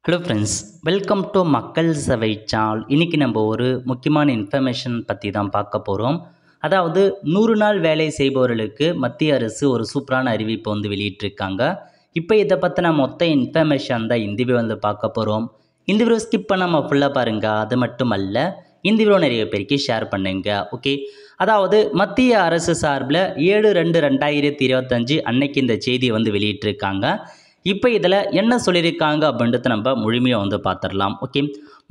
Hello friends, welcome to மக்கள் சவை channel. இன்றைக்கி நம்ம ஒரு முக்கியமான இன்ஃபர்மேஷன் பற்றி தான் பார்க்க போகிறோம். அதாவது 100 நாள் வேலை செய்பவர்களுக்கு மத்திய அரசு ஒரு சூப்பரான அறிவிப்பு வெளியிட்டிருக்காங்க. இப்போ இதை பற்றின மொத்த இன்ஃபர்மேஷன் தான் இந்த வீடியோ பார்க்க போகிறோம். இந்த வீடியோ ஸ்கிப் பண்ணாமல் ஃபுல்லாக பாருங்கள். அது மட்டும் அல்ல, இந்த வீடியோ நிறைய பேருக்கு ஷேர் பண்ணுங்க. ஓகே, அதாவது மத்திய அரசு சார்பில் 7/2/2025 அன்னைக்கு இந்த செய்தியை வெளியிட்டிருக்காங்க. இப்போ இதில் என்ன சொல்லியிருக்காங்க அப்படின்றத நம்ம முழுமையாக பார்த்துடலாம். ஓகே,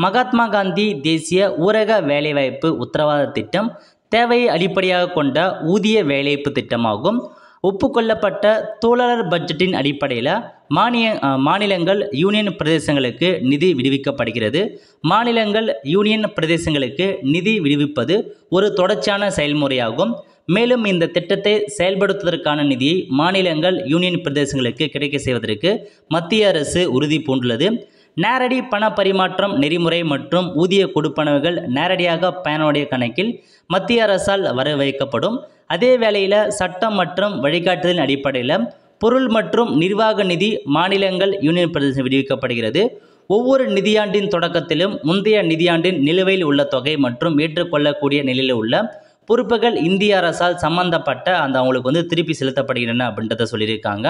மகாத்மா காந்தி தேசிய ஊரக வேலைவாய்ப்பு உத்தரவாத திட்டம் தேவையை அடிப்படையாக கொண்ட ஊதிய வேலைவாய்ப்பு திட்டமாகும். ஒப்புக்கொள்ளப்பட்ட தொழிலாளர் பட்ஜெட்டின் அடிப்படையில் மாநிலங்கள் யூனியன் பிரதேசங்களுக்கு நிதி விடுவிக்கப்படுகிறது. மாநிலங்கள் யூனியன் பிரதேசங்களுக்கு நிதி விடுவிப்பது ஒரு தொடர்ச்சியான செயல்முறையாகும். மேலும் இந்த திட்டத்தை செயல்படுத்துவதற்கான நிதியை மாநிலங்கள் யூனியன் பிரதேசங்களுக்கு கிடைக்க செய்வதற்கு மத்திய அரசு உறுதி பூண்டுள்ளது. நேரடி பண பரிமாற்றம் நெறிமுறை மற்றும் ஊதிய கொடுப்பனவுகள் நேரடியாக பயனுடைய கணக்கில் மத்திய அரசால் வரவைக்கப்படும். அதே வேளையில் சட்டம் மற்றும் வழிகாட்டுதலின் அடிப்படையில் பொருள் மற்றும் நிர்வாக நிதி மாநிலங்கள் யூனியன் பிரதேசம் விடுவிக்கப்படுகிறது. ஒவ்வொரு நிதியாண்டின் தொடக்கத்திலும் முந்தைய நிதியாண்டின் நிலுவையில் உள்ள தொகை மற்றும் ஏற்றுக்கொள்ளக்கூடிய நிலையில் உள்ள பொறுப்புகள் இந்திய அரசால் சம்பந்தப்பட்ட அவங்களுக்கு திருப்பி செலுத்தப்படுகின்றன அப்படின்றத சொல்லியிருக்காங்க.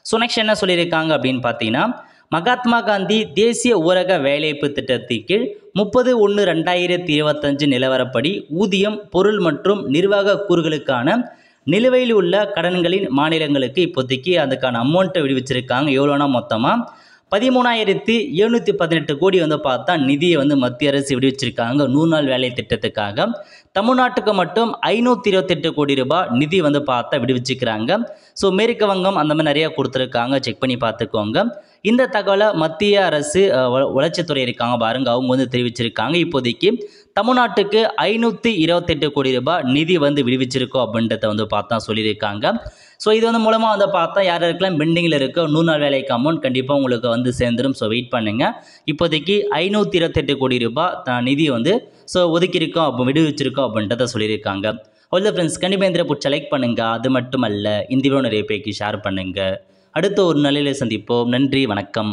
ஸோ நெக்ஸ்ட் என்ன சொல்லியிருக்காங்க அப்படின்னு பார்த்தீங்கன்னா, மகாத்மா காந்தி தேசிய ஊரக வேலைவாய்ப்பு திட்டத்தின் கீழ் 30/1/2025 நிலவரப்படி ஊதியம், பொருள் மற்றும் நிர்வாக கூறுகளுக்கான நிலுவையில் உள்ள கடன்களின் மாநிலங்களுக்கு இப்போதைக்கு அதுக்கான அமௌண்ட்டை விடுவிச்சிருக்காங்க. எவ்வளோனா மொத்தமாக 13,718 கோடி பார்த்தா நிதியை மத்திய அரசு விடுவிச்சிருக்காங்க 100 நாள் வேலை திட்டத்துக்காக. தமிழ்நாட்டுக்கு மட்டும் 528 கோடி ரூபாய் நிதி பார்த்தா விடுவிச்சிக்கிறாங்க. ஸோ மேற்கு வங்கம் அந்த மாதிரி நிறையா கொடுத்துருக்காங்க, செக் பண்ணி பார்த்துக்கோங்க. இந்த தகவலை மத்திய அரசு வளர்ச்சித்துறை இருக்காங்க பாருங்க, அவங்க தெரிவிச்சிருக்காங்க. இப்போதைக்கு தமிழ்நாட்டுக்கு 528 கோடி ரூபாய் நிதி விடுவிச்சிருக்கோம் அப்படின்றத பார்த்தா சொல்லியிருக்காங்க. ஸோ இது மூலமாக பார்த்தா யார் யாருக்கெல்லாம் பெண்டிங்கில் இருக்க 100 நாள் வேலைக்கு அமௌண்ட் கண்டிப்பாக உங்களுக்கு சேர்ந்துடும். ஸோ வெயிட் பண்ணுங்கள். இப்போதைக்கு 528 கோடி ரூபாய் நிதி ஒதுக்கியிருக்கோம், அப்போ விடுவிச்சிருக்கோம் அப்படின்றத சொல்லியிருக்காங்க. அவ்வளோ ஃப்ரெண்ட்ஸ், கண்டிப்பாக இந்த பிடிச்ச லைக் பண்ணுங்கள். அது மட்டும் அல்ல, இந்த வீடியோ நிறைய பேருக்கு ஷேர் பண்ணுங்கள். அடுத்த ஒரு நிலையில் சந்திப்போம். நன்றி, வணக்கம்.